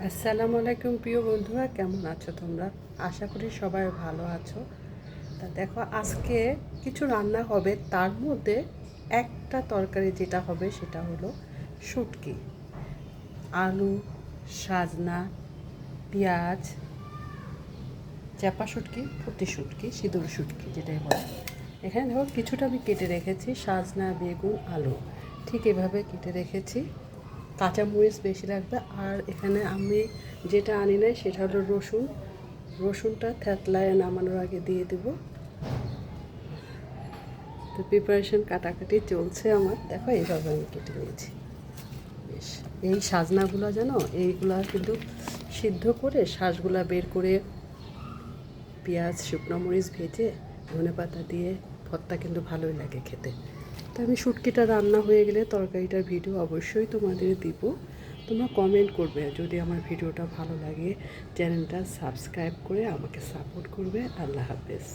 আসসালামু আলাইকুম প্রিয় বন্ধুরা, কেমন আছো তোমরা? আশা করি সবাই ভালো আছো। তা দেখো, আজকে কিছু রান্না হবে, তার মধ্যে একটা তরকারি যেটা হবে সেটা হলো শুটকি। আলু, সাজনা, পেঁয়াজ, চাপা শুটকি, পুঁটি শুটকি, সিঁদুর শুটকি যেটাই বলে। এখানে দেখো কিছুটা আমি কেটে রেখেছি, সাজনা, বেগুন, আলু ঠিক এভাবে কেটে রেখেছি। কাঁচামরিচ বেশি লাগবে। আর এখানে আমি যেটা আনি নাই সেটা হলো রসুন। রসুনটা থেতলায় নামানোর আগে দিয়ে দেব। তো প্রিপারেশন কাটাকাটি চলছে আমার। দেখো এইভাবে আমি কেটে নিয়েছি। বেশ, এই সাজনাগুলো জানো, এইগুলা কিন্তু সিদ্ধ করে শাঁসগুলা বের করে পেঁয়াজ, শুকনো মরিচ ভেজে ধনেপাতা দিয়ে ভর্তা কিন্তু ভালোই লাগে খেতে। তো আমি শুটকিটা রান্না হয়ে গেলে তরকারিটার ভিডিও অবশ্যই তোমাদের দিব। তোমরা কমেন্ট করবে যদি আমার ভিডিওটা ভালো লাগে। চ্যানেলটা সাবস্ক্রাইব করে আমাকে সাপোর্ট করবে। আল্লাহ হাফেজ।